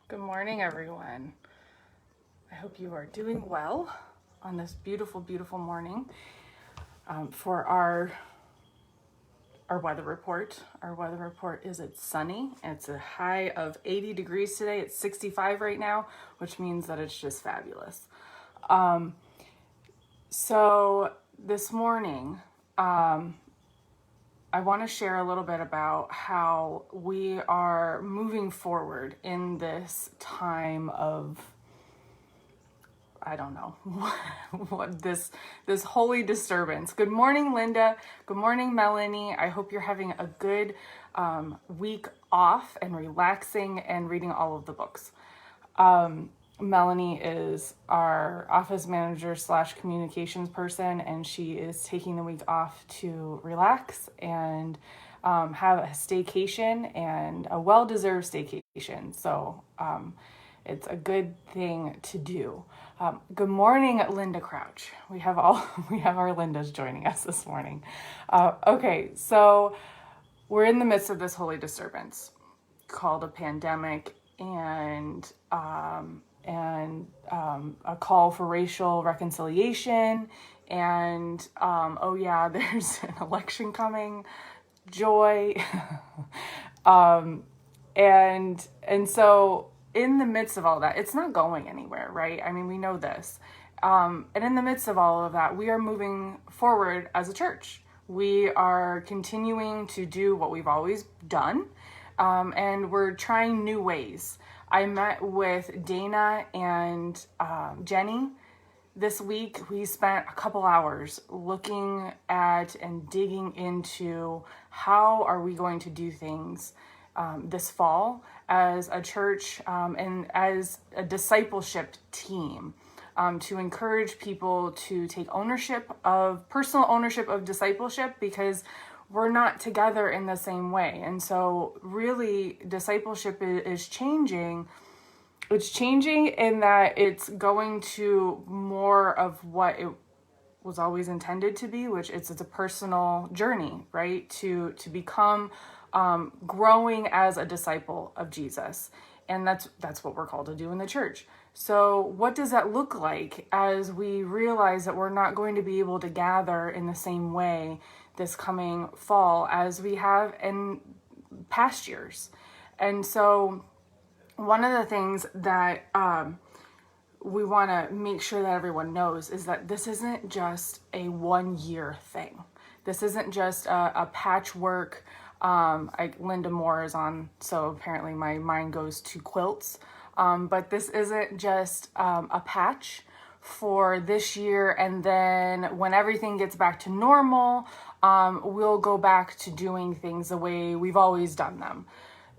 Good morning, everyone. I hope you are doing well on this beautiful, beautiful morning. For our weather report, it's sunny. It's a high of 80 degrees today. It's 65 right now, which means that it's just fabulous. So this morning, I want to share a little bit about how we are moving forward in this time of, I don't know, what this holy disturbance. Good morning, Linda. Good morning, Melanie. I hope you're having a good week off and relaxing and reading all of the books. Melanie is our office manager / communications person, and she is taking the week off to relax and have a staycation, and a well-deserved staycation. So it's a good thing to do. Good morning, Linda Crouch. We have our Lindas joining us this morning. Okay, so we're in the midst of this holy disturbance called a pandemic, and a call for racial reconciliation, and oh yeah, there's an election coming, joy. And so in the midst of all that, it's not going anywhere, right? I mean, we know this. And in the midst of all of that, we are moving forward as a church. We are continuing to do what we've always done, and we're trying new ways. I met with Dana and Jenny this week. We spent a couple hours looking at and digging into how are we going to do things this fall as a church and as a discipleship team, to encourage people to take personal ownership of discipleship, because we're not together in the same way. And so really discipleship is changing. It's changing in that it's going to more of what it was always intended to be, which it's a personal journey, right? To become growing as a disciple of Jesus. And that's what we're called to do in the church. So what does that look like as we realize that we're not going to be able to gather in the same way this coming fall as we have in past years? And so one of the things that we want to make sure that everyone knows is that this isn't just a 1-year thing. This isn't just a patchwork. Linda Moore is on, so apparently my mind goes to quilts. But this isn't just a patch for this year, and then when everything gets back to normal, we'll go back to doing things the way we've always done them.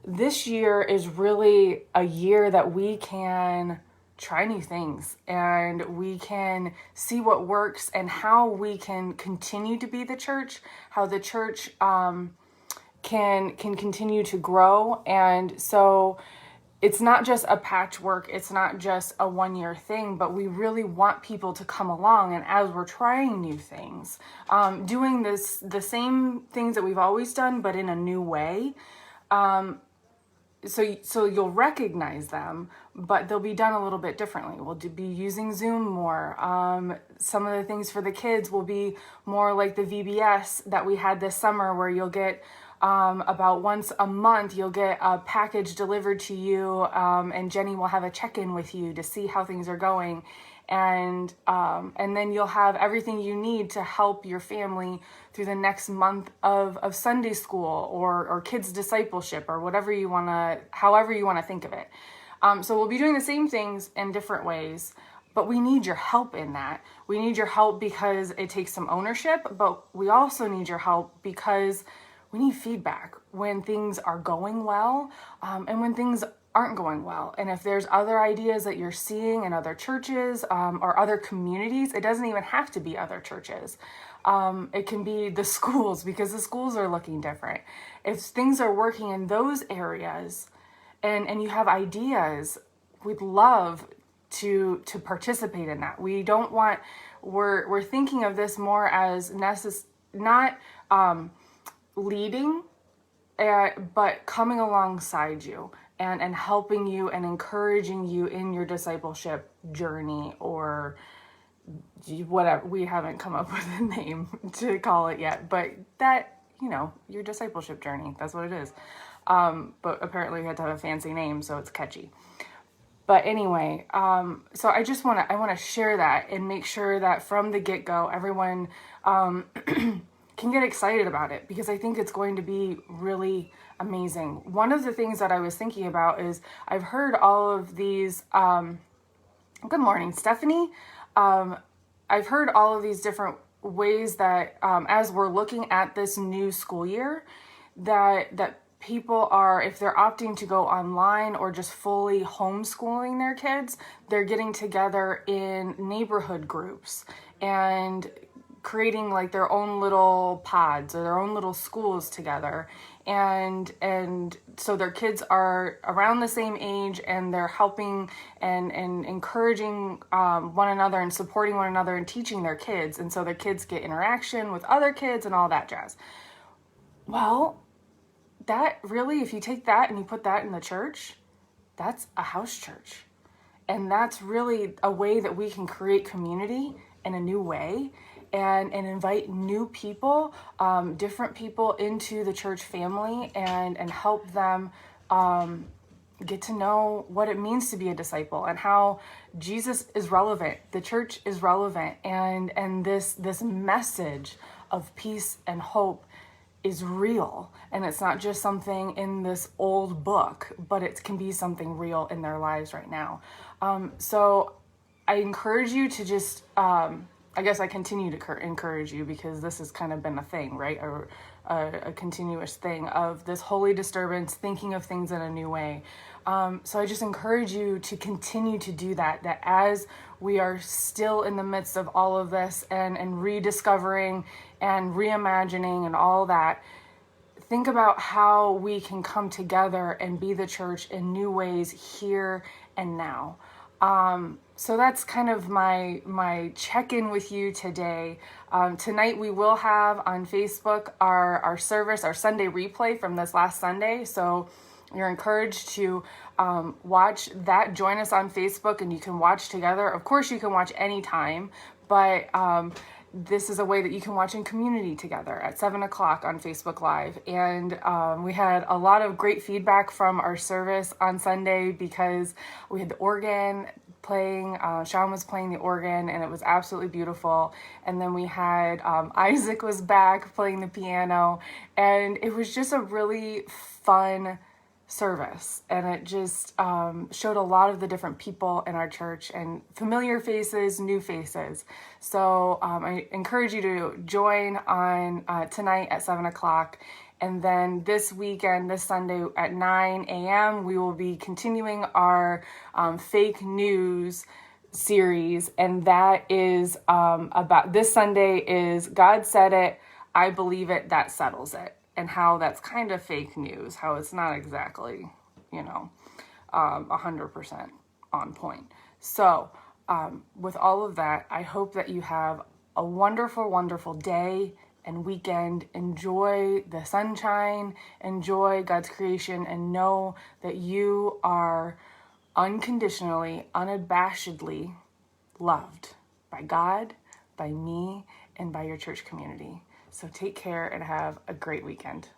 This year is really a year that we can try new things, and we can see what works and how we can continue to be the church, how the church can continue to grow. And so it's not just a patchwork, it's not just a 1-year thing, but we really want people to come along, and as we're trying new things, doing the same things that we've always done but in a new way, so you'll recognize them, but they'll be done a little bit differently. We'll be using Zoom more. Some of the things for the kids will be more like the VBS that we had this summer, where you'll get about once a month, you'll get a package delivered to you, and Jenny will have a check-in with you to see how things are going. And then you'll have everything you need to help your family through the next month of Sunday school or kids discipleship, or however you want to think of it. So we'll be doing the same things in different ways, but we need your help in that. We need your help because it takes some ownership, but we also need your help because we need feedback when things are going well, and when things aren't going well. And if there's other ideas that you're seeing in other churches or other communities, it doesn't even have to be other churches. It can be the schools, because the schools are looking different. If things are working in those areas and you have ideas, we'd love to participate in that. We're thinking of this more as not leading, but coming alongside you and helping you and encouraging you in your discipleship journey, or whatever. We haven't come up with a name to call it yet, but that, your discipleship journey, that's what it is. But apparently we had to have a fancy name, so it's catchy. But anyway, so I want to share that and make sure that from the get-go, everyone can get excited about it, because I think it's going to be really amazing. One of the things that I was thinking about is I've heard all of these, good morning, Stephanie. I've heard all of these different ways that as we're looking at this new school year, that people are, if they're opting to go online or just fully homeschooling their kids, they're getting together in neighborhood groups and creating like their own little pods or their own little schools together. And so their kids are around the same age, and they're helping and encouraging one another and supporting one another and teaching their kids. And so their kids get interaction with other kids and all that jazz. Well, that really, if you take that and you put that in the church, that's a house church. And that's really a way that we can create community in a new way, and invite new people, different people into the church family, and help them get to know what it means to be a disciple and how Jesus is relevant, the church is relevant, and this message of peace and hope is real. And it's not just something in this old book, but it can be something real in their lives right now. So I encourage you to just, I guess I continue to encourage you, because this has kind of been a thing, right? A continuous thing of this holy disturbance, thinking of things in a new way. So I just encourage you to continue to do that as we are still in the midst of all of this and rediscovering and reimagining and all that. Think about how we can come together and be the church in new ways here and now. So that's kind of my check-in with you today. Tonight we will have on Facebook our service, our Sunday replay from this last Sunday. So you're encouraged to watch that. Join us on Facebook, and you can watch together. Of course, you can watch anytime, but this is a way that you can watch in community together at 7:00 on Facebook Live. And we had a lot of great feedback from our service on Sunday, because we had the organ playing. Sean was playing the organ, and it was absolutely beautiful. And then we had Isaac was back playing the piano, and it was just a really fun service, and it just showed a lot of the different people in our church, and familiar faces, new faces. So I encourage you to join on tonight at 7:00, and then this weekend, this Sunday at 9 a.m., we will be continuing our fake news series, and that is about, this Sunday is God said it, I believe it, that settles it. And how that's kind of fake news, how it's not exactly, 100% on point. So with all of that, I hope that you have a wonderful, wonderful day and weekend. Enjoy the sunshine, enjoy God's creation, and know that you are unconditionally, unabashedly loved by God, by me, and by your church community. So take care and have a great weekend.